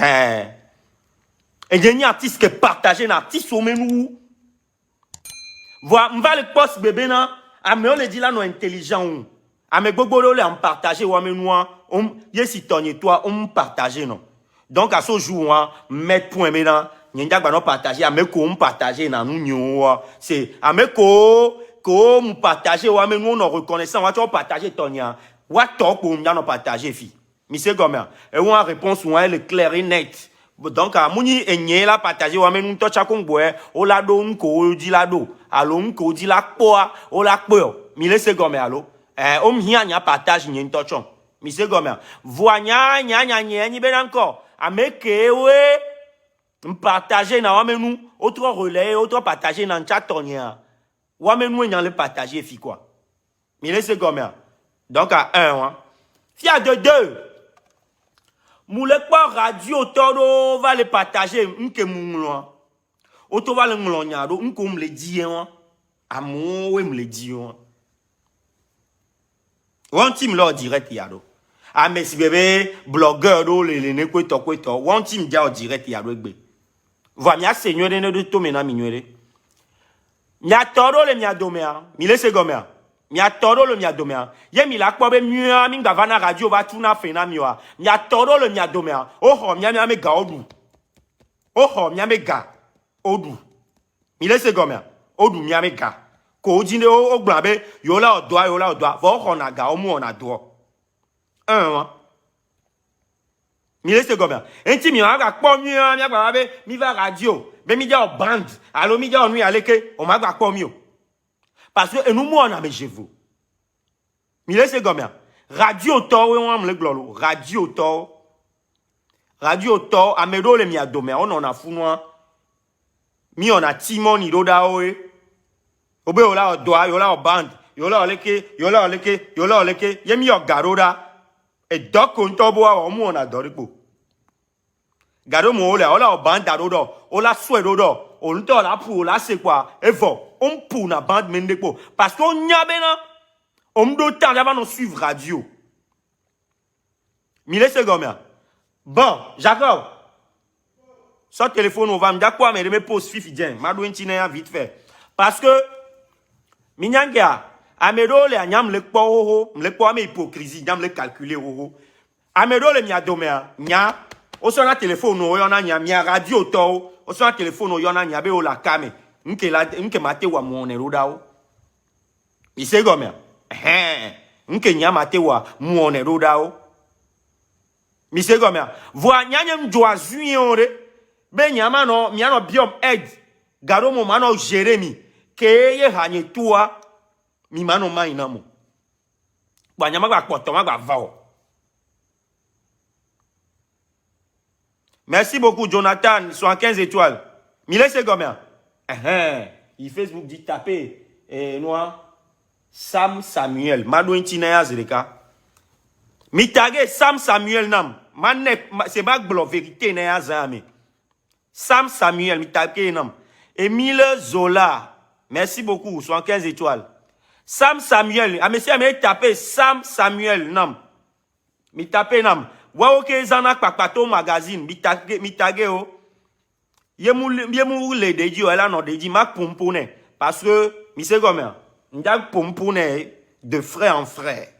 Et il y a un artiste qui partage un artiste au menu. Voilà, on va le poste bébé là. Ah mais on le dit là non intelligent. Ah mais beaucoup de gens partager ou mais nous on si tonne toi on partage non. Donc à ce jour on mettre point maintenant n'y a pas non partager ah mais ko on partager na nous c'est ah mais ko on partager ou mais nous on reconnaissant on partager tonne what talk on y a non partager fi. Monsieur Gomer et on a réponse ou elle est claire et nette. Donc à mouni enye la partager ou mais nous toucha kongboe o la do nko di la do alo nko di la poa o la po mi laisse Gomer alo om hia nya partage nyen touchon Monsieur Gomer voanya nya ni ben encore ameke we partager na wa mais nous autre relais autre partager na chat tonia wa mais nous nya le partager fi quoi mi laisse Gomer donc à 1 fia de 2 Moulek pas radio todo va le partager m'ke moulon. Auto va le moulonyado m'ko me le dit Amour we me le dit One team là direct yado. Ah mais si bébé blogueur do le ne ko to. One team dia direct yado gbe. Va mia seigneur de to mena minwere. Mia todo le mia domea. Mi laisse gomea. Mia todo le mia domea. Ye mi la kwa be mia mi ngavana radio va tuna fena miwa. Mia todo le mia domea. Oh mia me ga odu. Oh mia me ga odu. Mi laisse gomea. Odu mia me ga. Ko jinde o gbabe yola odwa. Vo na ga omu ona do. Mi laisse gomea. Enti mi ga kpo mia mi gba be mi va radio. Be mi dia o band. Alo mi dia onu aleke o ma gba kpo mi o. Parce que nous on a chez vous. Mi laisse gomme. Radio to we on le glolo. Radio to amedo le mi adome. On a funwa. Mi on a Timon idoda oe. Obe ola doa, yola band, yola oleke. Yemi o garoda. E dok on tobo o mu on a doripo. Garo mo ola band darodo. Ola swedodo. On te la pour là c'est quoi Evo on pour na bande mendeko parce qu'on y a bena on me temps avant nous suivre radio mille secondes bon Jacob son téléphone on va me dire quoi mais me pose fifi bien ma douentine vite fait parce que minyangia amedo le anyam le po ho me le po me hypocrisie nyam le calculer ho amedo le mia domea nya o so na téléphone o yona nya mia radio to o so na téléphone o yona nya be o la kame nke mate wa mo ne rodao ise gome nke nya mate wa mo ne rodao mi se gome vo nya mjoa zuiore be nya ma no mi ano biom egg garo mo ma no Jérémy ke ye hanye tua mi ma no mai na mo gba nya ma gba poto ma gba va o. Merci beaucoup, Jonathan. 75 étoiles. Mille secondes. Il Facebook dit taper. Noir. Sam Samuel. Madouin Tinea Zereka. Mitage Sam Samuel nam. C'est pas la vérité nea zame. Sam Samuel. Mitage nam. Emile Zola. Merci beaucoup. 75 étoiles. Sam Samuel. Ah, monsieur, taper Sam Samuel nam. Mitage nam. Wa oke zana kpakpato magazine mitage o yemu le deji o la no deji ma pompone parce que mi se gomme nda pompone de frère en frère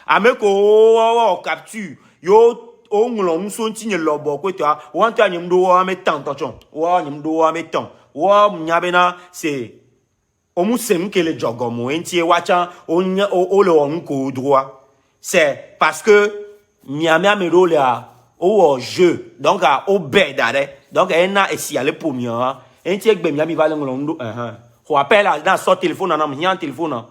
ameko o capture yo o nglo nso ntinye lobo kwetwa wanta nyimdo wa metan tochon wa nyimdo wa metan wa nyabena c'est o musem kele jogomo entie wacha o le onko droit. C'est parce que Miami Amero au jeu, donc au bedare, donc elle n'a essayé aller pour mieux. Un tiers de Miami va le monde. On appelle dans son téléphone, on a un téléphone.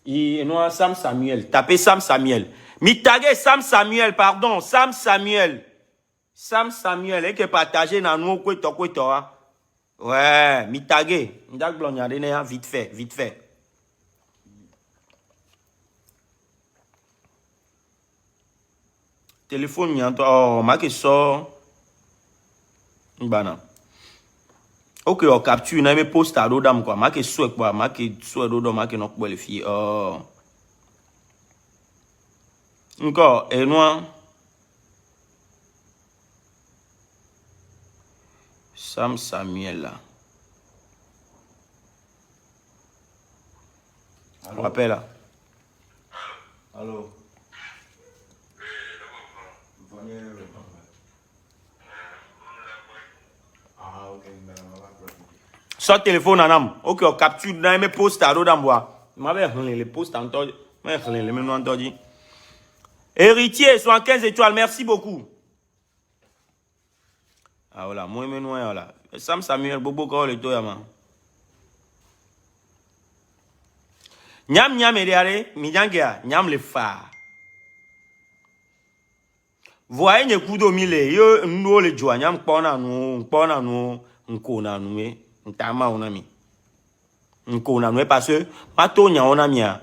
Il nous a Sam Samuel. Tapez Sam Samuel. Mitage Sam Samuel, pardon, Sam Samuel. Sam Samuel, et que partagé dans nous, quoi, toi. Ouais, mitage. M'dak blognade vite fait. Téléphone, oh, ma que ça. Bana. Ok, on capture, on a mis post à l'odam quoi. Ma que souhait quoi, ma que souhait d'odam, ma que non quoi les filles. Oh. Encore, et moi. Sam Samuel là. On rappelle là. Allô. Ah, ok, Sort téléphone en âme. Ok, on capture, on a mis post à l'odam bois. Ma mère, les posts en toi. Ma mère, les mêmes en toi dit. Héritier, 75 étoiles, merci beaucoup. Ah voilà, moi, je voilà. Sam Samuel, Bobo, quand le toya man. Nyam nyam ediare, mijangia, nyam le fa. Voyez nye kudo mile, yo ndo le jwa, nyam kpona nu, nkona nu, ntama onami. Nkona nu, parce que, mato nya onami ya,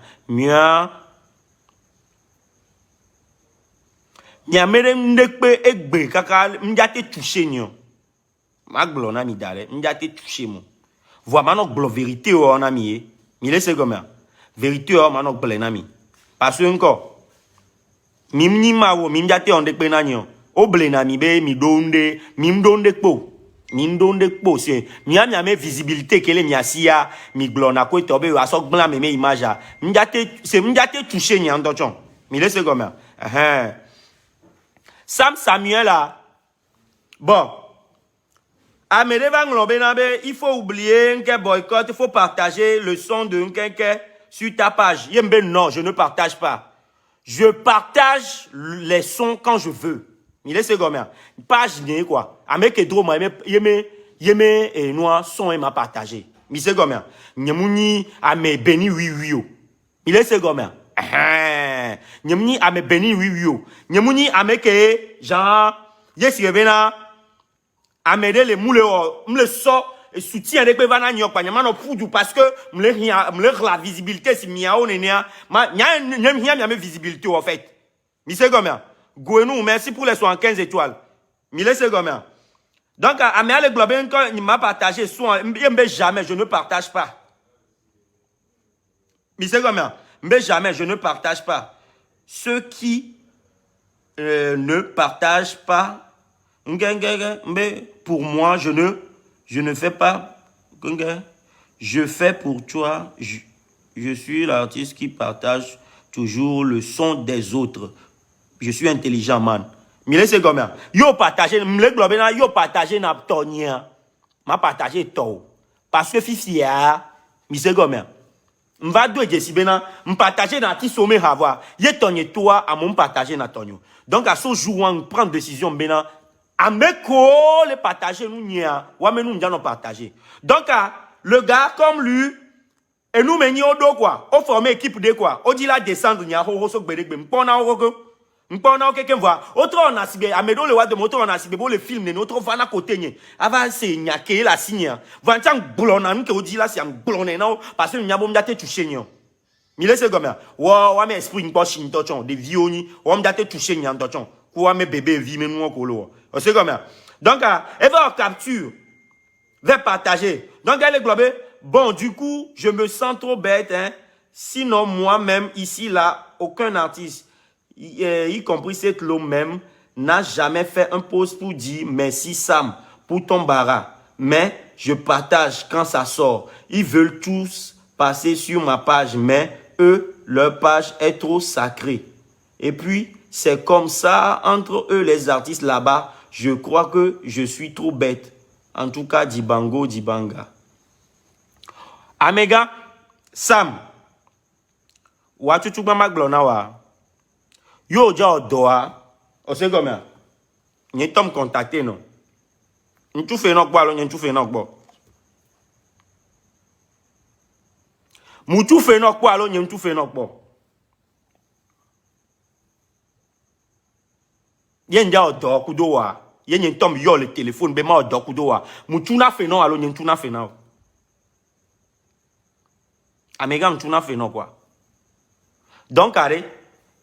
nya mere ndekpe egbe kaka, mjate touché nyo. Ma glo na mi dare, mjate touché mo. Voix manok glo vérité o onami, mile se goma. Vérité o manok ble nami. Parce que encore, mim ni ma wo mim jate on de pe na nyo o ble na mi be mi donde mim donde kpo c'est mi a me visibilité kele mi asia mi glona ko to be aso gbla me image a mi jate toucher ni andochon mi laisse comme Sam Samuel là bon à me il faut oublier que boycott, il faut partager le son de Nkenke sur ta page. Non, je ne partage pas. Je partage les sons quand je veux. Il est combien? Page n'est quoi? Avec les drômes, yeme et noir son et m'a partagé. Il sait combien? Nyamuni a me béni oui. Il est combien? Nyamuni a me béni oui. Nyamuni a me que genre yes revena a me les moules me sort et soutien de bevana nyok pa nyama no pudu parce que me la visibilité si miao nenia ma nya visibilité en fait. Mi c'est combien? Gouenou merci pour les 75 étoiles. Mi c'est combien? Donc à me le globe quand il m'a partagé son jamais je ne partage pas. Mi c'est combien? Mais jamais je ne partage pas. Ceux qui ne partagent pas pour moi je ne fais pas. Je fais pour toi. Je suis l'artiste qui partage toujours le son des autres. Je suis intelligent, man. Mais c'est combien? Yo partagé, yo partagé na tonia. Ma partagé to. Parce que fifi a, mais c'est combien? M'va deux jesi bena, m'partager na ti sommet avoir. Ye tonye toi à mon partager na tonyo. Donc à ce jour on prend décision bena. Ameko le partager nous nia, ou nous nous partager. Donc le gars comme lui et nous meni odo quoi, on forme équipe de quoi, on dit la descendre nia ho so gbedegbe mpona o quelqu'un voit autre on a sibé amedo le wa de moto on a sibé le film ne autre va na côté ni ava se nia ke la signe va tang blona nous que on dit là c'est un blonné non parce que nia bom date toucher ni mi laisse comme wa me esprit n'po chin tochon de vioni wa me date toucher ni tochon quoi me bébé vie me nous ko lo c'est comme donc elle va en capture va partager donc elle est globée bon du coup je me sens trop bête hein sinon moi-même ici là aucun artiste y compris cette l'homme même n'a jamais fait un post pour dire merci Sam pour ton bara mais je partage quand ça sort ils veulent tous passer sur ma page mais eux leur page est trop sacrée et puis c'est comme ça entre eux les artistes là-bas. Je crois que je suis trop bête. En tout cas, Dibango, Dibanga. Amega, Sam. Watu mama glona wa. Yo ja odoa. O se comme ça. Ni tom contacter non. Ntu fe nok bo lo ntu fe nok bo. Mutu fe nok bo lo ntu fe nok bo. Yen ja odo kudo wa. Yen tom yo le téléphone be ma odo kudo wa. Mutu na fe non alo ntu na fe na. Amega ntu na fe no quoi. Donc arrête.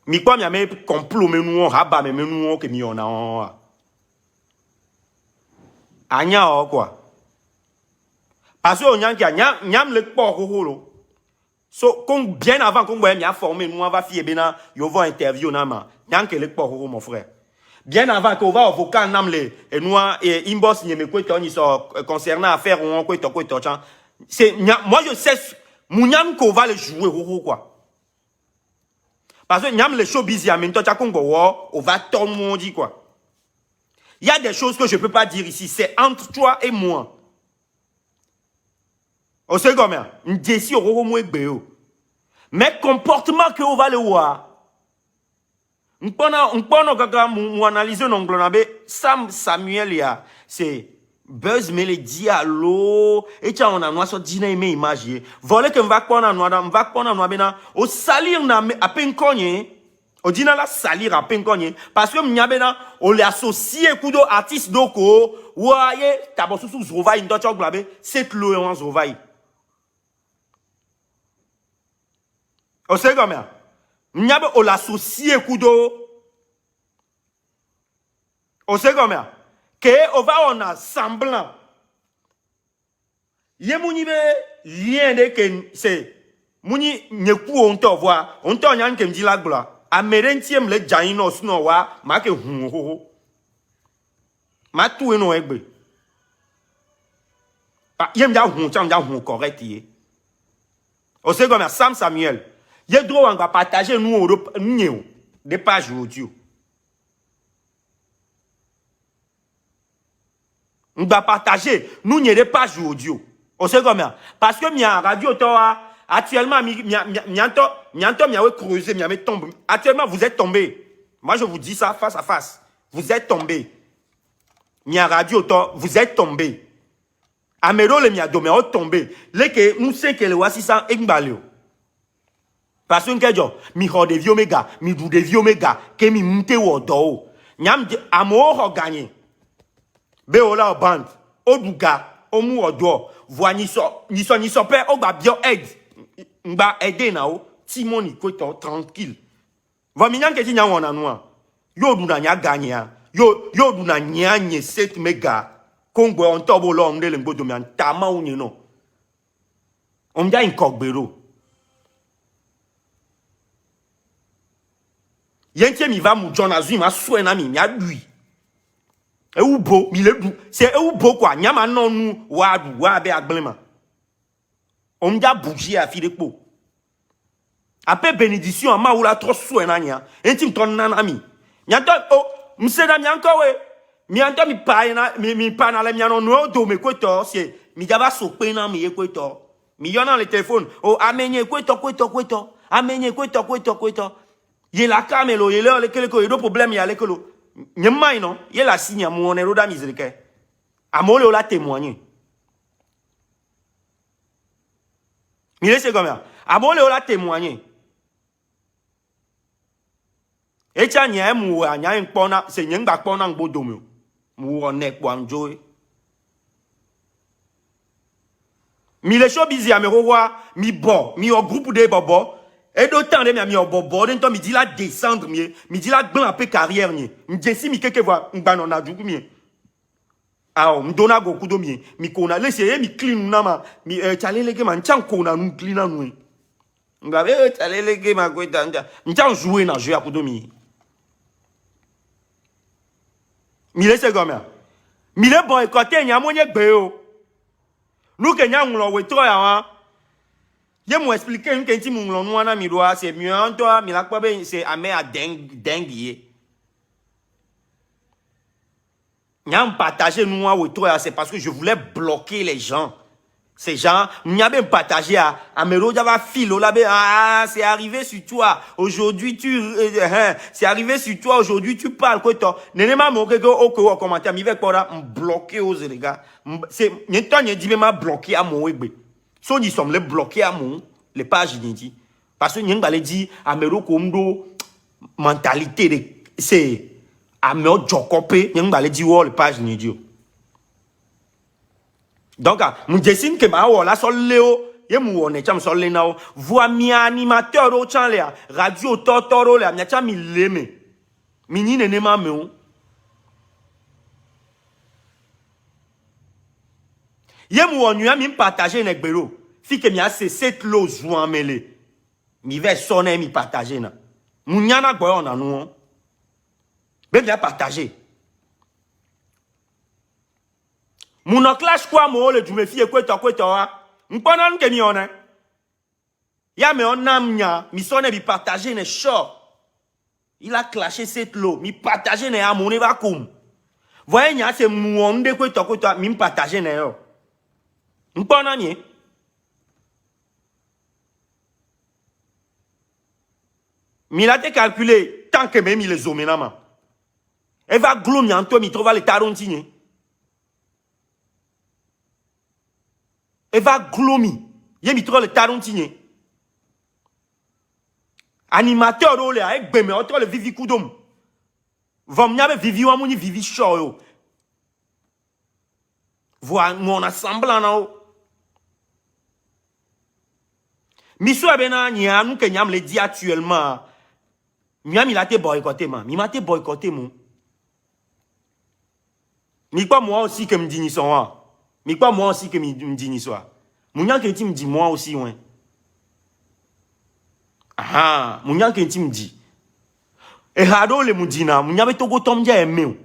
Mi kwa mi ame complot me nou haba me nou ke mi ona. Anya o quoi. Parce que on y a le port so bien avant qu'on voit m'y formé nous on va fier bena yo va interview na ma nyanke le port mon frère. Bien avant qu'on va avocat nam le et nous et inbox n'y me quoi ni so concernant affaire on quoi c'est moi je sais Mouniam qu'on va le jouer quoi. Parce que nyam le showbiz ya mento cha Congo on va tout le monde dit quoi. Il y a des choses que je peux pas dire ici, c'est entre toi et moi. On sait comment ndesi oro mo egbe mais comportement que on va le voir. M'pona kaka mu analyser non glonabe Sam Samuel ya c'est Buzz Melody allo et tu on a noa so dina ime image voler que m'va pona noa bena o salir na a peine konye o dina la salir a peine konye parce que m'nya bena o le associé kudo artiste doko waye tabosusu zrovai ndo chok blabe c'est le en zrovai o sait comment m'nya be o l'associé kudo o sait comment que on va on a semblant ye mouni be rien de que c'est mouni nyeku on te voit on te nyan kem di la gla amerentiem le jaino sno wa ma ke hu ho ma tu no egbe pa yem ja hu cham ja hu correct ye o sait comme Sam Samuel ye droit on va partager nous nous des pages audio. On va partager, nous n'y a pas de audio. On sait comment? Parce que il y a un radio, actuellement, il y a creusé, il y a tombé. Actuellement, vous êtes tombé. Moi, je vous dis ça face à face. Vous êtes tombé. Il y a un radio, vous êtes tombé. Amero, le miadomé, on tombé. Nous savons que le voici ça, ekbalio. Parce que mi ho de vieux méga, mi dou de vieux méga, que mi monte au dos. Nyam de amour gagné. Beola band, Oduga, Omu Odo, voix ni so père, Oba bio aide. Mba aide nao, Timoni koto tranquille. Va minyan ke ti nya wona noa. Yo du na nya gagné. Yo du na nya nye 7 méga. Kongo on tobo lo mde le mbodo mi antama unye no. Omja inkogbero. Yentie mi va mu John Azui ma souena mi a lui. Et où beau, c'est où beau quoi, nyama non nous, wa be agblema. On m'a bougie à fil de peau. Après bénédiction, ma ou la trop souena nya, intim ton nanami. Nyanto, oh, m'seda nyanko we, mianto mi pa na le miano no do me kweto, c'est, mi dava sope na mi kweto. Mi yona le téléphone, oh, amenye kweto, amenye kweto. Ye la kamelo, ye le keleko, ye do problème ya le kelo. Nyemai non, il la signe à mon héros d'amisérique. À mon la témoigner. Mais c'est comme ça. À mon la témoigner. Et tiens, n'y a mou a n'y a un pona, c'est n'y a pas pona en beau domo. Mou on est quoi en joie. Mais les choses busy à me revoir, mi bon, mi au groupe de bobo. Et d'autant de mi au bobo, d'un temps mi dit la descendre mi dit la blanc peu carrière mi dit si mi quelque voit m'banon na du mi ah m'dona go kudo mi kona laisser mi clean na ma mi chale lege man chan kona nu clean na nu m'gabe chale lege ma go tanja m'chan jouer na jeu à kudo mi laisser comme mi le bon côté nya mo nye gbe o nous que nya nglo we to ya wa. Je m'explique expliquer une question mon noana mi doit c'est mieux en toi mi la quoi ben c'est amé à dingue. N'yam partager nous ou toi c'est parce que je voulais bloquer les gens. Ces gens n'yam bien partagé à Amero j'avais filo là ben ah c'est arrivé sur toi aujourd'hui c'est arrivé sur toi aujourd'hui tu parles quoi toi n'est pas mon que au commentaire mi avec quoi bloquer aux les gars c'est n'y temps n'y dit même bloquer à mon web. So nous sommes les bloqués à mon les pages inédites parce que nous allons dire Amero Komdo mentalité de c'est Amero Jokopé nous allons dire les pages inédites donc nous décidons que ma wala sol léo ye mu on est cham sol le nao voix mi animateur au chan le radio totoro le mi cham mi leme mi ni ne ma me Yé mou nuit mi partager nek belo. Fi que mi a c'est cette lo jouan mêlé. Mi va sonner mi partager na. Mounyana gwa on anou. Ben mi a partager. Mon clash quoi mo le jume fi ekweto wa. M'pona nke mi on. Ya me on amnya, mi sonne mi partager ne show. Il a clashé cette lo, mi partager ne amone va koum. Voyez nya c'est mouonde kweto mi partager ne yo. M'pona ni. Mi la te calculé tant que même il les omenama. Elle va gloomy en toi mi trouva le tarontine. Elle va gloomy. Yé mi trouva le tarontine. Animateur ole avec beme autre le vivi koudom. Vom nyabe vivi wa mouni vivi show yo. Vois mon assemblant na o. Mi so bena nya nou ke nyam le dit actuellement. Miam il a été boycotté man. Mi m'a été boycotté mon. Mi pas moi aussi que me dit ni son. Mi pas moi aussi que me dit ni soit. Mounyan que me dit moi aussi ouais. Ah, mounyan que me dit. Et hado le moudina, mounyabe togo tomdia aimé.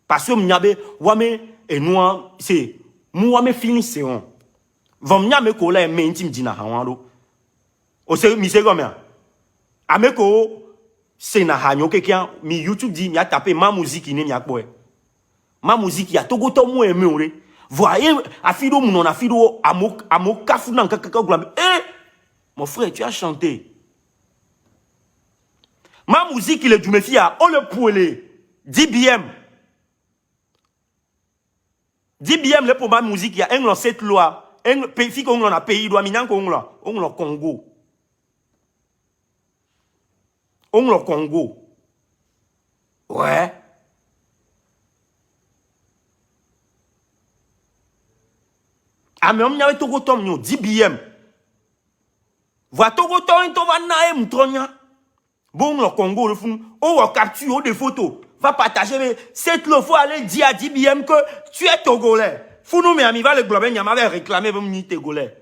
Parce que mounyabe wame et nous c'est mouame fini c'est on. Vom nyame ko la aimé intime dina hawando. O se mi se comme ameko c'est na hanyo quelqu'un mi YouTube dit mi a tapé ma musique ni mi a boy. Ma musique ya togo to mo aimé ore. Voyez afido mon afido amo kafu nan kaka glambe. Eh mon frère, tu as chanté. Ma musique il est du méfia, on le poule 10 BM. 10 BM le pour ma musique il y a un cette loi, un pays qu'on a pays doit minant qu'on l'a, on le Congo. On le Congo. Ouais. Ah mais on y avait Togo Tom 10 BM. Voilà Togo Tom to va nae mtronya. Bon le Congo le fou, on capture des photos. Va partager cette le faut aller dire à 10 BM que tu es togolais. Fou nous mais ami va le globe n'y m'avait réclamé pour ni togolais.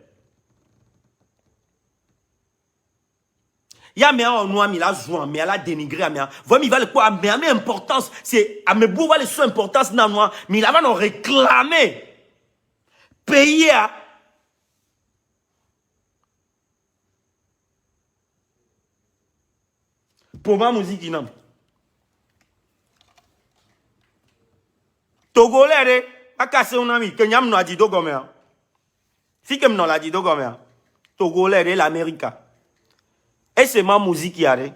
Ya mais on noa mi la joie mais elle a dénigré mais voilà mi va le quoi mais importance c'est à me beau va le son importance na noa mais il va nous réclamer payer à pour ma musique inam togolais de a cassé un ami que nyam no a dit dogomé fi que m'no la dit dogomé togolais de l'Amérique et c'est ma musique qui a de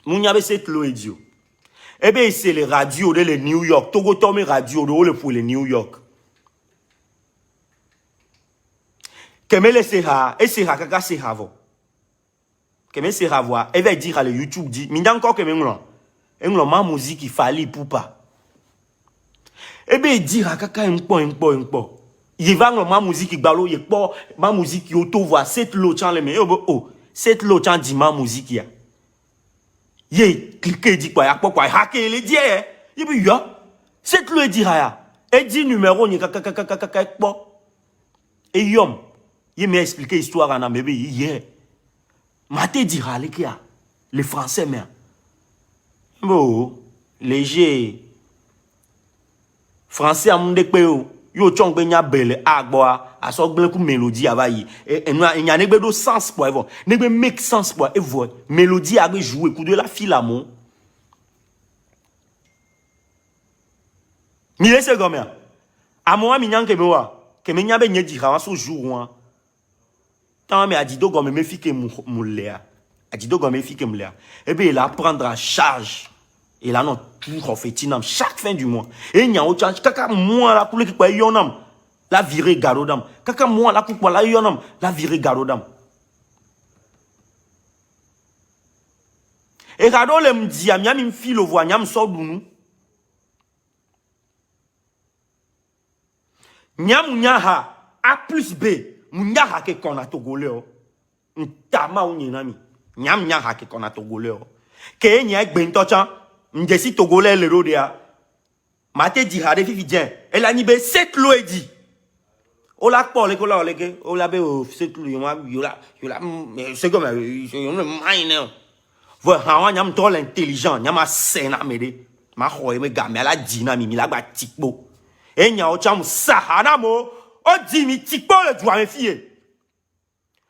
moun yabe cette lo idio et ben c'est les radios de les New York Togo tomé radio de le pour les New York que me laisser ha et c'est ha kaka c'est havo que me c'est havo et va dire à le YouTube dit mi encore que me nglo ma musique il fallait pour pas et ben dire à kaka un po il va ma musique il balo il po ma musique yo to voix cette lo chan le me oh cette lo chan dit ma musique ya ye cliquer dit quoi hacker les dit il bi yo cette lo dit ya et dit numéro ni kaka po et yom il m'a expliqué l'histoire en Amébé hier. Maté dira les Français mais bon léger Français a monde pe yo chong be nya belle agboa a so gbe ku mélodie avayi et il y a negbe do sens pour avoir negbe make sense pour et voir mélodie a jouer coup de la fille l'amour mi laisse comme a moi mi nyanke mewa que me nya be nye dira so jour tant mais a dit donc me fi que mouléa a dit donc me fi que mouléa et bien il a prendre en charge et là non tout refaitinam chaque fin du mois et il y a autant kaka moi la pour qui quoi yonam la virée garodam kaka moi la pour la yonam la virée garodam et gado le me dit ami me fi le voix nyam so dunu nyam nyaha a plus b Mounya ke kona togolais o ntama unyinami nyam nya ke kona togolais o ke nya gbento chan ndesi togolais le rodia mate di hade fi bien elle a nibe cette lo dit O la po le ko la le ke o la be o c'est tout yo la c'est comme yo mine. Voi ha wa nyam to l'intelligent nyama sena mede. Ma khoye me ga me la dina mi la ba tikbo. E nya o cham sahana mo o di mi tikbo le doit me fie.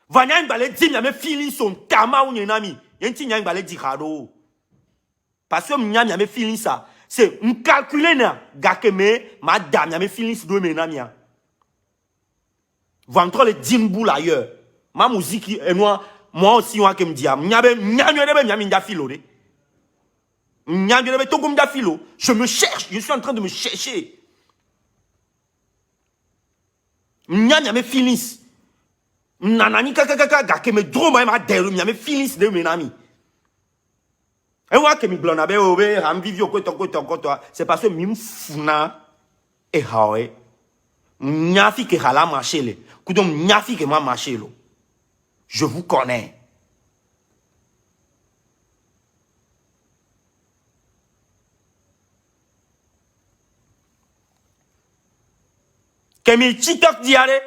Vanya ngale di mi me feeling son tama ou nami. Yenti nya ngale di kado. Parce que m'nyam me feeling ça. C'est m'calculer na gakeme madame y'a me feelings do me na mia. Ventre le dimbou ailleurs. Ma musique et moi aussi on me dit m'nyabe m'nda filo de. M'nyabe to comme da filo. Je me cherche, je suis en train de me chercher. M'nyam me feelings. M'nanani kaka gakeme droma ma delu m'yame feelings de me nami. Et moi que mi blona be obe ram vivio ko to c'est parce que mi mfuna e hawe nyafi ke hala marcher le kudom nyafi ke ma marcher lo je vous connais que mi TikTok diare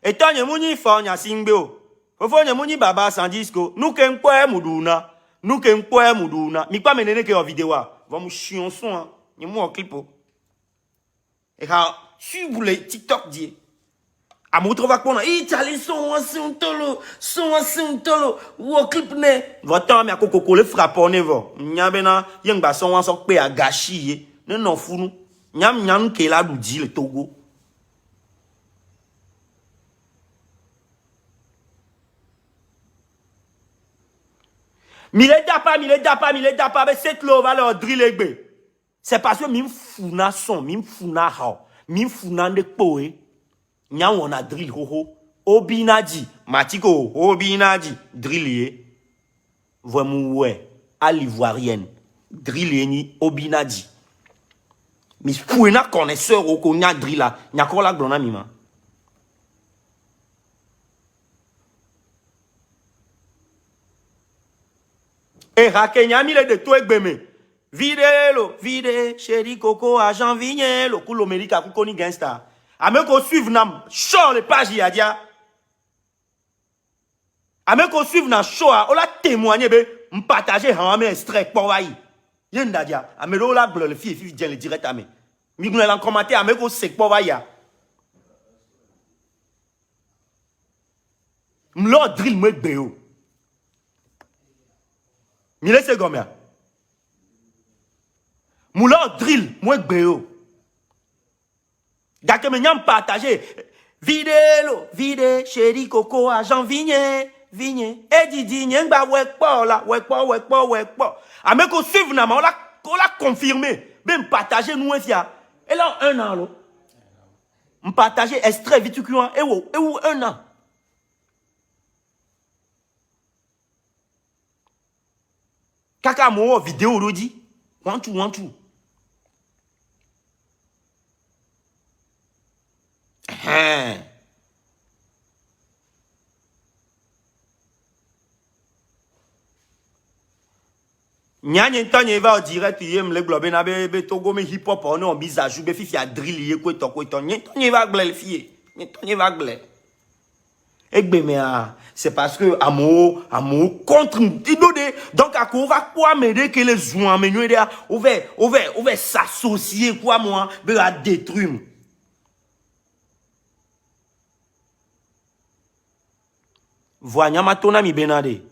et tant muni fo nya singbe o fo nya muni baba sans disco nous ken kwa muduna nous que m'poe muduna mi pas menene que en vidéo va mu chionson hein ni mu en clip et quand si vous les TikTok dit a mo trouva qu'on i tali son tolo ou clip ne votre mi akoko le frappon ne vo nyabe na yang ba son so pe a gachi ne non funu nyam ke la dudi le Togo. Mile dapa, mais cette love va leur driller be. C'est parce que mim funa son, mim funa hao, mim funa de poe. Nya on a drill ho. Obinaji, matiko, obinaji, driller. Vraiment ouais, à l'ivoirienne. Driller ni obinaji. Mais fouena connaisseur au konya drilla, nya ko la glona mima. Et Rakenya mille de toi gbeme. Vide, chéri coco, agent vigné, le coulo médica kukoni gangsta. Ame ko suivre nam show le page yadia. Ame ko suivre na show a, o la témoigner be, m'partager han ame extrait pour wayi. Yenda dia, ame do la bleu le fille vient le direct ame. Mi gnou la commenter ame ko sek pour wayi ya. M'lo drill me beo. Mille secondes. Moulin drill, moi béo. Gake me nyam partager. Vide, chéri coco, agent vigné. Et Didi, nyang ba wek po. Ame ko suivre na ma, on l'a confirmé. Ben partager nous fia. Et là, 1 an, lo. M'partager extrait vite cuant. Et où 1 an. Kaka mo vidéo rodi. Want to. Nyanye tanye va au direct yem le globe na be Togo me hip hop on bizarre be fifi a drill ye ko to nyanye tanye va glel fie. Nyanye tanye va glel. C'est parce que amour contre donc à quoi va quoi m'aider que les joueurs mais nous on va s'associer quoi moi de la détruire. Voyons matona mi benade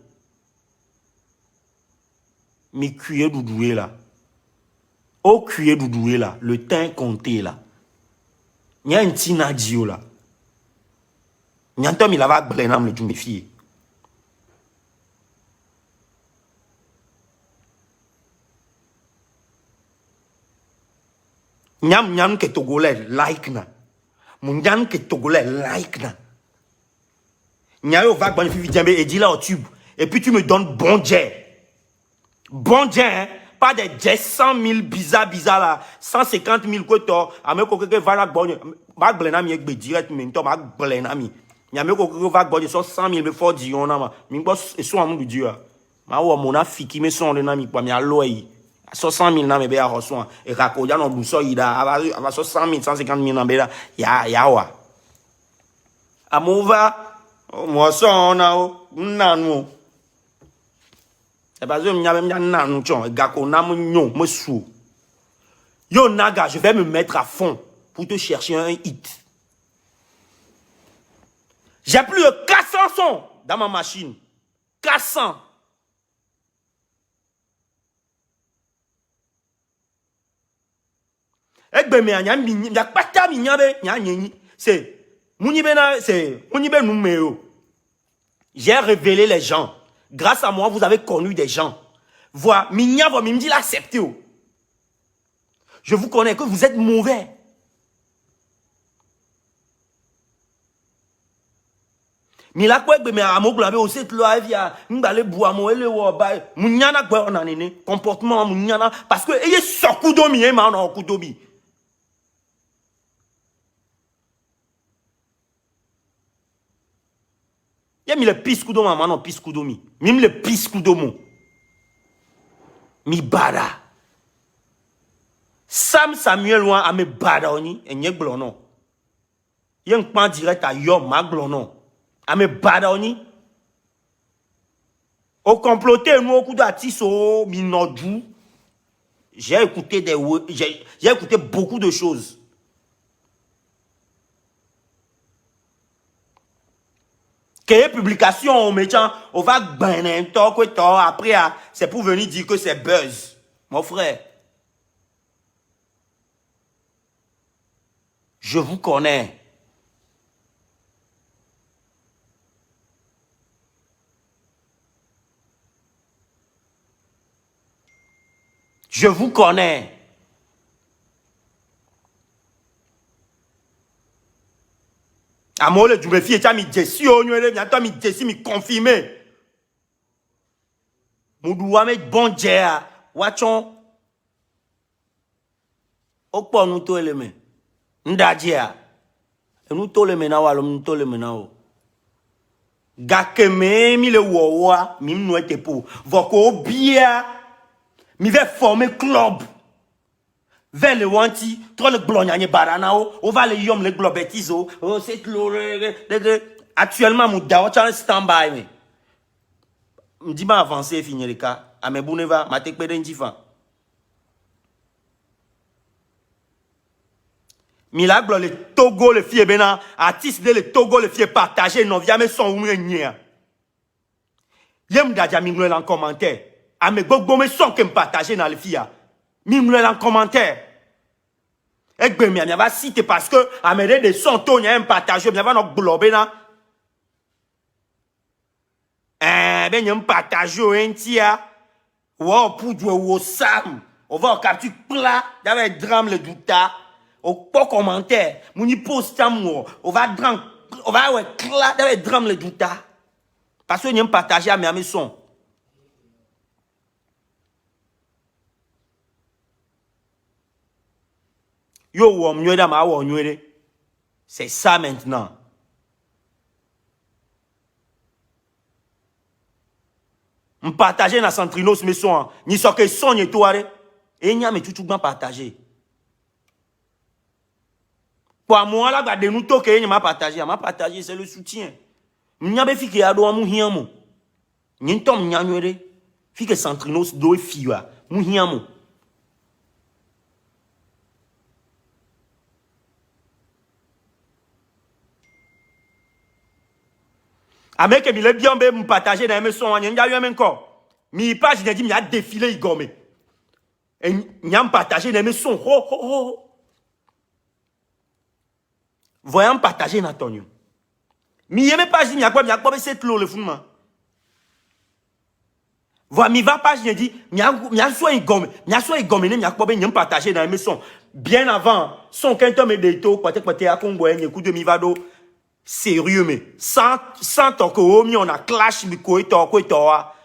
mi cuillère doudoué là au cuillère doudoué là le teint compté là il y a un petit nadio là. Nyantom il va blenam le jumefié. Nyam ke togolais like na. Mon nyam ke togolais like na. Nyayo va ban fifi djembe et dit là au tube. Et puis tu me donnes bon jet. Bon jet hein. Pas des jet 100 000 bizarre là. 150 000 quoi toi. Ame ko ke va la bon. Mag blenam yek be direct mento mag blenam. Nyame ko va gbo so 100 000 before di on na ma mi gbo so amu du a ma wo mo na fiki me so na mi kwa mi alo yi so 100 000 na me be a ho so e ka ko ja no du so yi da aba so 100 000 150 000 na be da ya wa Amova, moi ça on a nanu. C'est parce que m'y a nanu chon, gako namu nyon, me sou. Yo naga, je vais me mettre à fond pour te chercher un hit. J'ai plus de 400 sons dans ma machine. 400. J'ai révélé les gens. Grâce à moi, vous avez connu des gens. Voilà, l'accepter. Je vous connais que vous êtes mauvais. Mila kwa gbe me amoglo abe oset lo avia ngale bua mo ele wo ba munyana gbe ona nene comportement munyana parce que eye sokudomi e ma na okudomi. Ye mi le piskudomo ma no piskudomi. Mi le piskudomo. Mi bada. Sam Samuel wan a me bada oni enye glono. Ye nkpan direct a yo ma glono. Ame badoni au comploter nous au coup d'artiso minodou. J'ai écouté j'ai écouté beaucoup de choses. Quelle publication on mettant on va gagner après c'est pour venir dire que c'est buzz mon frère. Je vous connais. Je vous connais. Amole, tu me fies, tu as mis Jessie, tu as mis Jessie, mi confirmé. Moudouwa me bon djea. Watchon. Okpo nous to eleme. Nda djea. Nous to le mena walo, nous to le mena o. Gakeme mi le wowa, mi mnouete pou. Voko bia. Mi vais former club. Vers le wanti, trop le blognanye baranao, on va le yom le globetizo, oh c'est actuellement mon dawa chan stand-by me. M'di ma avancer finir le cas, a me bouneva, ma tek peden difan. Mi la glo le Togo le fie bena, artiste de le Togo le fie partager, non via me son ou m'enye. Yem dadja mi en commentaire. A me gbogbo me son que me partager dans le fia. Mi me en commentaire. Et ben mi va citer parce que a me des sons to nya me partager, mi va no globe na. Ben y me partager un tia. Wow pour jouer au sam. On va au capture plat, d'avec drame le douta. Au pas commentaire, mon poste moi, on va drame, on va ouais clat d'avec drame le douta. Parce que y me partager à mes sons. Yo, c'est ça maintenant. Je partage dans Centrinos mes sons. Ni ce que son et tout et n'y a mais tout bien partagé. Pour moi là de nous toquer m'a partagé c'est le soutien. N'y a pas fi que ado amu hiamo. N'y tom nyanwere. Fi que Centrinos do fiwa. Mu hiamo. Avec que mi bien me partager dans mes sons, n'y a eu même encore. Mi page n'a dit mi a défilé igome. Et n'y a partagé dans mes sons. Ho ho ho. Voyons partager dans ton. Mi yeme page mi a quoi c'est le fondement. Voilà mi va page n'a dit mi a soit igome, mi a soit igome mi a quoi n'y a partager dans mes sons. Bien avant son quinto me déto peut-être à Congo n'y coup de mi vado. Sérieux mais sans tant que on a clash mi ko toa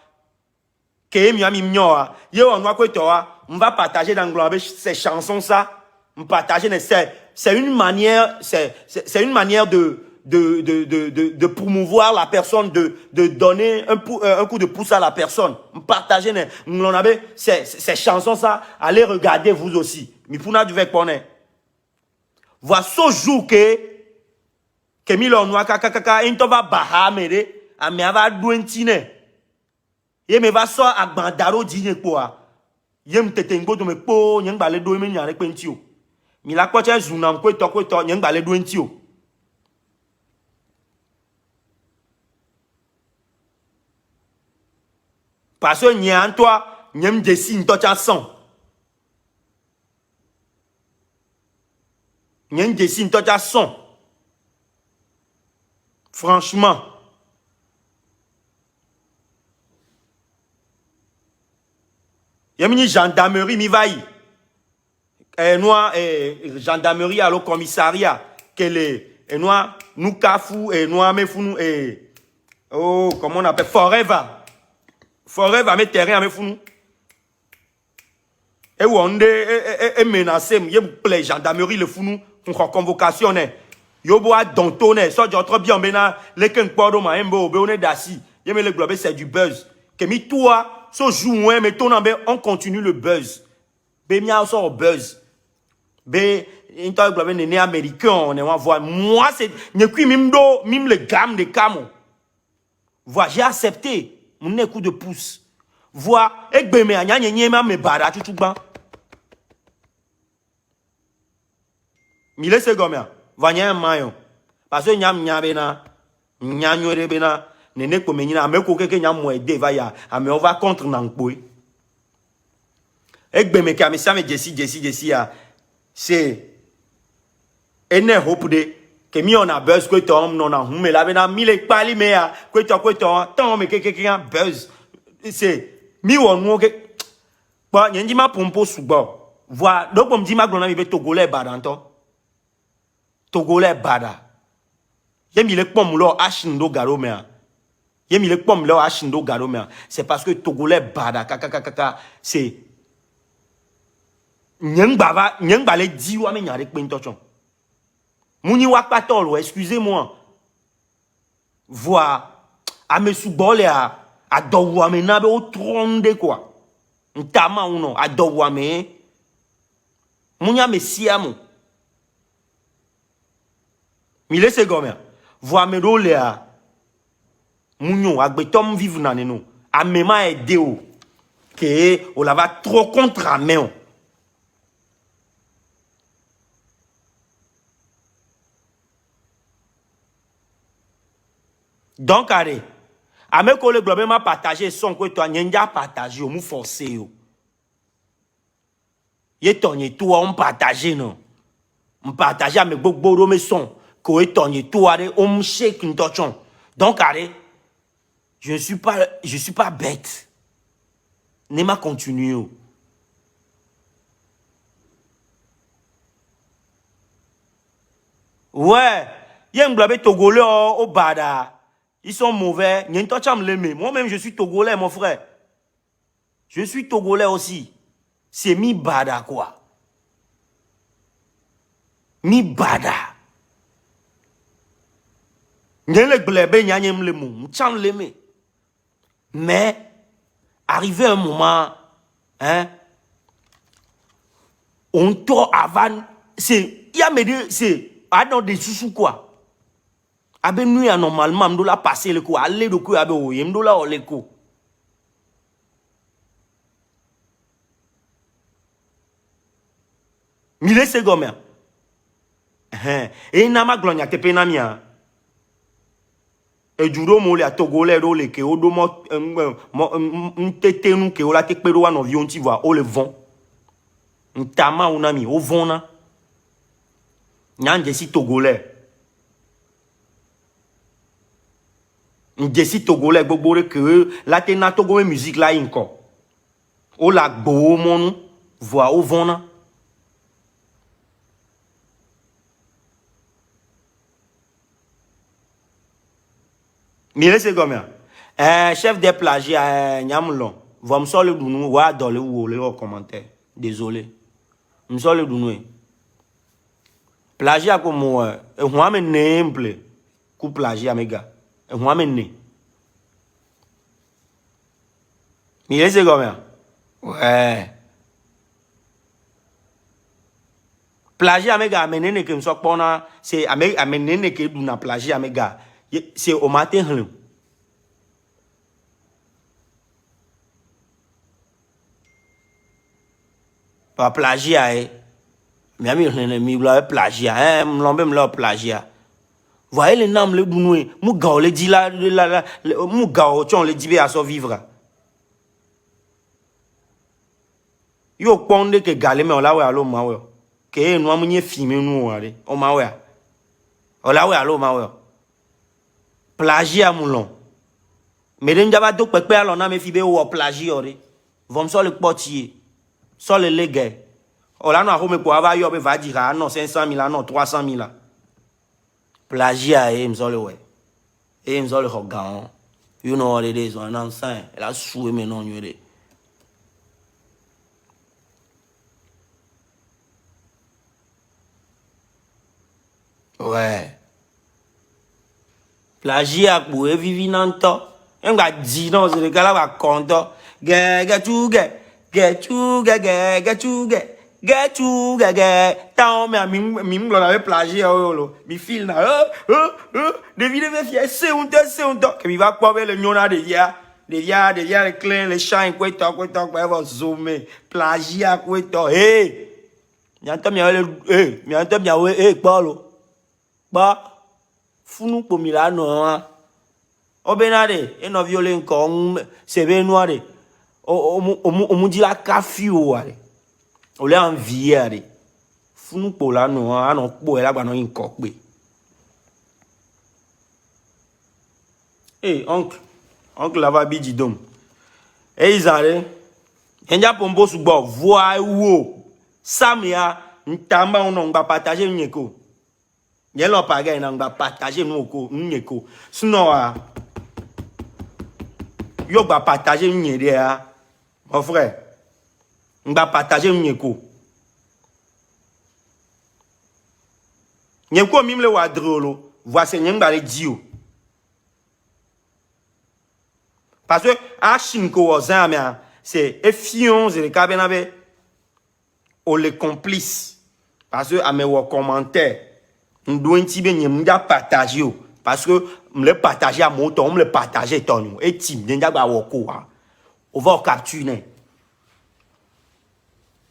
que mi ami mnyoa yo on ko toa on va partager dans globe ces chansons ça on partager c'est une manière c'est une manière de promouvoir la personne de donner un coup de pouce à la personne on partager on avait ces chansons ça allez regarder vous aussi mi puna du vek ponne voici ce jour que Kemi lo noa kaka into va bahamere ame ava duentine. Ye me va so agbandaro dine poa. Ye mtete ngodo me po nyeng bale do me nyare pentio. Mi la kwacha zuna kweto nyeng bale duentio. Parce que n'y a toi, n'y a me dessine toi chanson. N'y a me dessine toi chanson. Franchement. Y a une gendarmerie mi va y. Noa gendarmerie à le commissariat que les noa nous kafou et noa me fou oh comment on appelle forever me terrain me fou et wonde et menacé me plaît gendarmerie le fou nous en convocation ne yo boa dontonne so jo trop bien bena le ken kpodo ma embo be on est d'assis y me le globe c'est du buzz que mi toi so joue mais ton on continue le buzz be mi a so buzz be into globe né américain on va voir moi c'est ne kui mimdo mim le gamme de camo vois j'ai accepté mon coup de pouce vois egbe me anya nyema me bara tutuban mi laisse gomia vanya mayo parce que nyam nyabena nyanyore bena nene ko menyina ameko keke nyam mo ede va ya ame on va contre nankpoe egbe me ka me sa me jesi ya c'est ene hope de que mi on a buzz que tom non na hume la bena mi le pali me ya que to ton me keke buzz c'est mi won mo ke ba nyendi ma pompo subo voi donc on me dit ma glona mi be togolais badanto togolais bada yemi le pom lo ashindo garomea yemi le pom lo ashindo garomea c'est parce que togolais bada kaka c'est nyeng le di wa me nyare pe ntochon muni wa patolo excusez-moi vois a me subole a do wa me na be o tronde quoi ntama uno a do wa me munya me siamo mi laisse gomia vois me role a munyo agbetom vivre na neno a me ma aider o que o la va trop contre a main. Donc, allez, à mes collègues, globalement, partagé son que toi, n'y partagé, on m'a forcé. Yé tonné toi, on partage, non. On partage avec beaucoup de mes sons, que yé tonné toi, on me shake une torchon. Donc, allez, je suis pas bête. Nema continue. Ouais, yé m'globé togolais au bada. Ils sont mauvais. Moi-même, je suis togolais, mon frère. Je suis togolais aussi. C'est mi bada, quoi. Mi bada. Mais, arrivé un moment, hein, on tord avant, c'est, il y a mes deux, c'est, dans des sous quoi. Abe nuit normalement m'dola passer le coup aller de coup abe oye m'dola ole coup mi laisse gomia e na ma glonya te pena mia e juro mo le atogole ro le ke odo mo tete nu ke ola te pero wa no vion ti va o le vent ntama unami o vona nyanje si togolais Ndesi togolais gbogbo que la tena togo musique là encore o la gbo mon voix au vent mire c'est comme chef des plagiats nyamlon va me sortir du nous wa dans le commentaire désolé me sortir du nous plagiat comme moi moi me nemple ku plagiat mes gars moi mené. Mais c'est comme ouais. Plagiat amega amenene que me soit pona c'est amenene que duna plagiat amega c'est au matin hum. Pas plagiat mais ami mi la plagiat m'lombe m'la plagiat. Voyez les noms le bounoué mugao le dit là mugao chon le dit à so vivre. Yo ponde que galé mais on la ouais allo ma ouais. Que nous amounie filmer nous allez on ma ouais. On la ouais allo ma ouais. Plagiat moulon. Mais dem jaba do pepe alon na me fibe ou plagiat ore. Vom so le portier. So le légué. On la no a home pour avoir yo be va dire ah non 500 000 non 300 000 là. Plagiat m'so le ouais. M'so le hogan. You know what it is on ensemble. Elle a soué mais non yore. Ouais. Plagiat pour vivre dans le temps. On va dire non, c'est le gars là va compter. Get tu. Tant mais mim l'avait plagiat mi fil na. Devine me fier c'est un temps que mi va quoi le nyona de ya. De ya les clés les champs quoi va zoomer. Plagiat quoi to. Hey. Mianta mi parlo. Ba funu po Milano o benade e no violent con se be noire o mu di la kafio ale o le envier funu po la no ano po e la gba no nko pe oncle la va biji dom e izare enja pombo sugbo voa wo samia ntamba ono ngba partager nyeko. Y'a l'on pagaille n'a pas partager nous ko n'yeko sinon yo ba partager n'yé mon frère on va partager n'yeko n'yeko mime le wadrolo voici n'yanga le dio parce que à Chinko ozamia c'est effion c'est le cabenabe ou les complices parce que à mes commentaires on doit partager parce que me le partager à mon temps, me le partager ton et team déjà ba woko on va capturer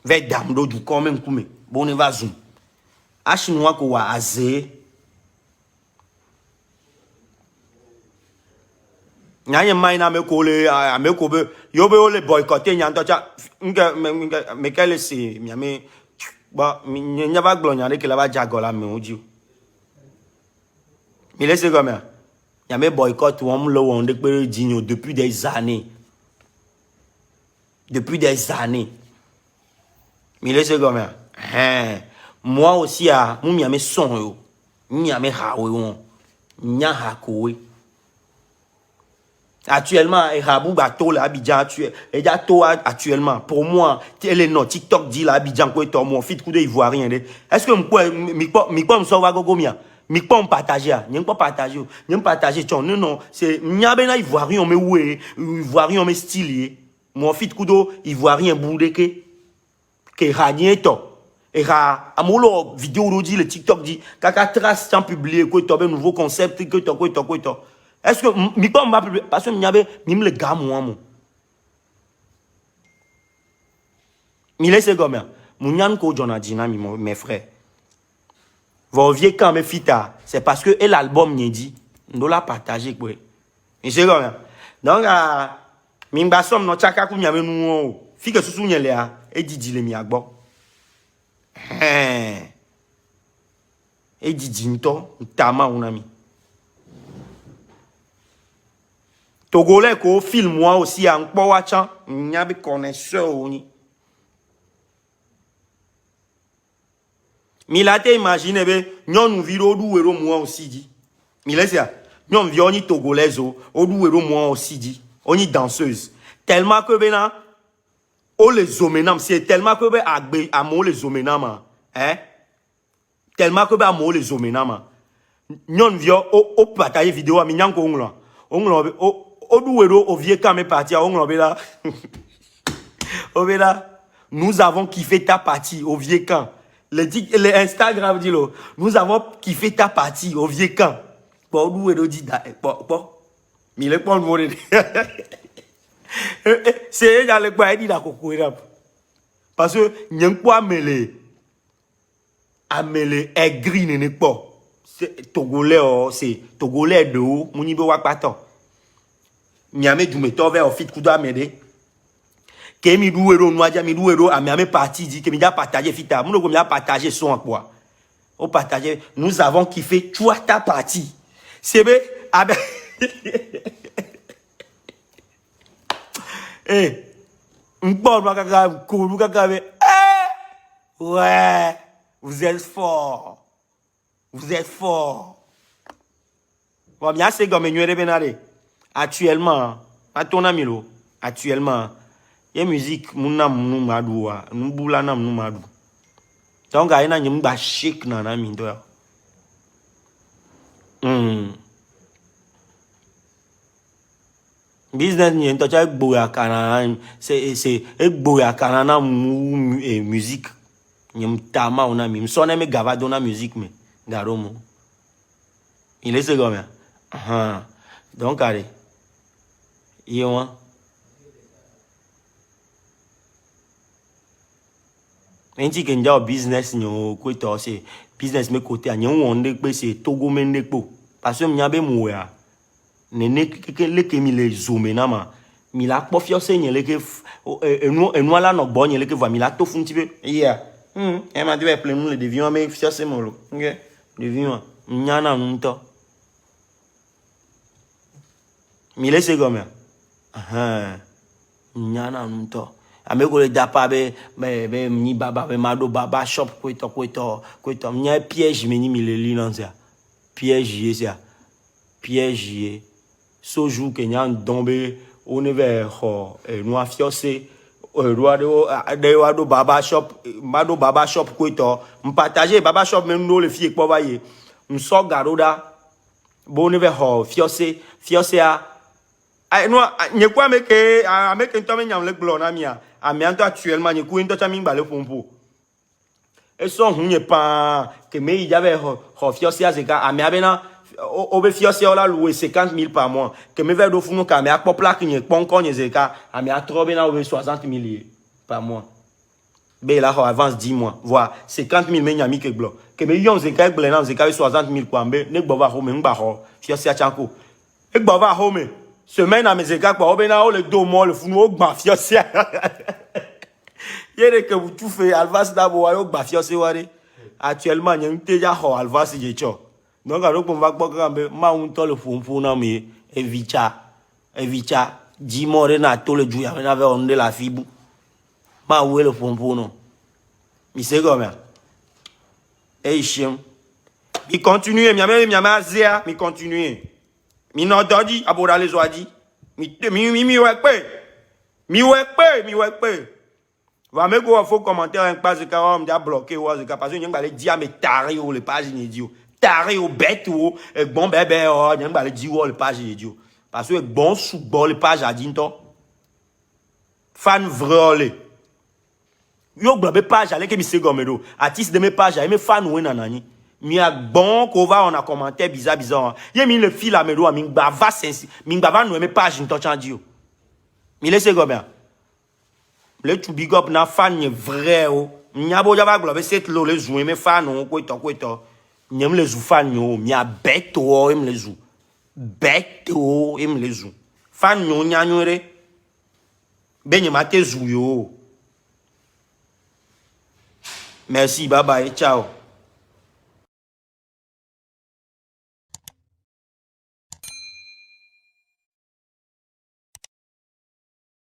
vers damdo du quand même comme bon on va zoom a chinois ko wa azé nyanye maina me ko le me ko be yo be le boycotter nyanto cha me kele si miame ba nya ba glonya de que la ba jagola me oju. Mais laissez comme ça. Il y a mes boycotts où on l'a depuis des années. Depuis des années. Mais laissez comme ça. Moi aussi, il y a mes sons. Il y a mes haoué. Il y a hakoué. Actuellement, il y a Abidjan Abidjan actuellement. Pour moi, les noms TikTok dit là Abidjan quoi toi mon fit coup de ivoirien. Est-ce que me me sauva gogomia? Mi pas partager, n'y pas partager, n'y partager non c'est n'yabena ivoirien me ouais, ivoirien me stylé. Mon fit kudo ivoirien boudeke que ragné to. Et ra amolo vidéo dit le TikTok dit kaka trace sans publier quoi to nouveau concept que to. Est-ce que mi pas parce que n'yabe mi le gars moi mon. Mi laisse comme mon nyan ko jonadina mes frères. Vos vieux quand me fita, c'est parce que l'album n'y dit, nous l'a partagé quoi. Et c'est comme ça. Donc mimba som no chaka ku nyame nu fi que susu nyele a e didi le mi agbo. E didi nto tama unami. Togolais ko film moi aussi en po wachan, nyabe connaisseur oni. Milate imagine be nyon viro du wero moi aussi dit. Milesia nyon vioni togolais o du wero moi aussi dit. Oni danseuse. Tellement que bena o les omenam c'est tellement que be agbe amo les omenam hein. Tellement que be amo les omenam. Nyon vio o pataye vidéo a minyan ko nglo. Onglo o du wero o vie quand me parti onglo be là. O be là nous avons kiffé ta partie au vieux camp. les Instagram dit là, nous avons kiffé ta partie au vieux camp. Bon, nous et nous dit bon, mais le point de c'est dans le quoi il dit la coco parce que n'y a pas amele aigri n'est pas c'est togolais c'est togolais de haut mon niveau wa pato miame du meto vers ofit kuda mede ke mi duero noaja mi duero a miame parti dit que mi a partager fita mon ko mi a partager son quoi on partager nous avons kiffé toi ta partie c'est be eh m'pon kaka cool kaka ouais vous êtes fort bon bien c'est comme nous benare actuellement à ton ami lo actuellement y musique munna munu maduwa nbula na munu madu donc aina nyimba chic na na mindo business ni to cha gboya kana c'est gboya kana na musique nyim tama ona mi sona me gavado na musique me garomo il est second donc allez yo enti ke nja business nyo ko to se business me côté a nyon wonde pe se togo me ndekpo parce que mnya be mu ya nene ke le ke mi le zoom na ma mi la po fio se nye le ke enu ala no gbo nye le ke va mi la to fun ti be yeah e ma debe plein le devion me fio se mo lo okay devion nya na nto mi le se gomme nya na nto ameko le dapa be ni baba be mado baba shop kwito nya piège me ni mi le li nan ça piège ça piège so jour que nya ndombe on vers no afiose do baba shop kwito m'partager baba shop même no le fie ko ba ye m'so garoda bo ne vers fiose a no nye kwa meke ameke ntome nyam le glo na mia amianto actuellement nye ku into chami ngba le pompo e so hunye pa que me il y avait fiose azeka amia bena obe fiose ola louer 50,000 par mois que me vers do funu ka me akpo plaque nye ponko nye zeka amia trobe na obe 60,000 par mois be la avance 10 mois voir 50,000 me nyami ke glo que me yon zeka gble na zeka 60,000 kwa mbe ne gbo va ho me ngba ho fiose a chanko e gbo va ho me semaine à mes écarts quoi obena o le do mo le funu o gba fiose yere que vous tout fait alvas d'abo o gba fiose ware actuellement n'y déjà ho alvas je cho donc alors qu'on va gbo ma un to le funfu na mi evicha di more na to le juya na ve on de la fibu ma où le funfu non mi c'est comme et chien mi continuer mi amazia mi continuer mi no dodi aboda les oadi mi wekpe va me go faux commentaire un pas que on m'a bloqué ou parce que nyamba le dia me taré ou le page idiot taré ou bête ou bon bébé o nyamba le di ou le page idiot parce que bon sous bon le page adinto fan vrole yo globe page ale ke mi se gomedo artiste de mes pages me fan ou nanani mi a bon ko va on a commentaire bizarre ye mi le fil a me do mi gbava sensi mi gbava no me page nto chandio mi laisse gobe le to big up na fan ye vrai o nya bo java globe set lo le zou me fan o ko to nyem le zou fan yo mi a beto o em le zou beto em le zou fan yo nya nyore benye mate zou yo merci bye bye ciao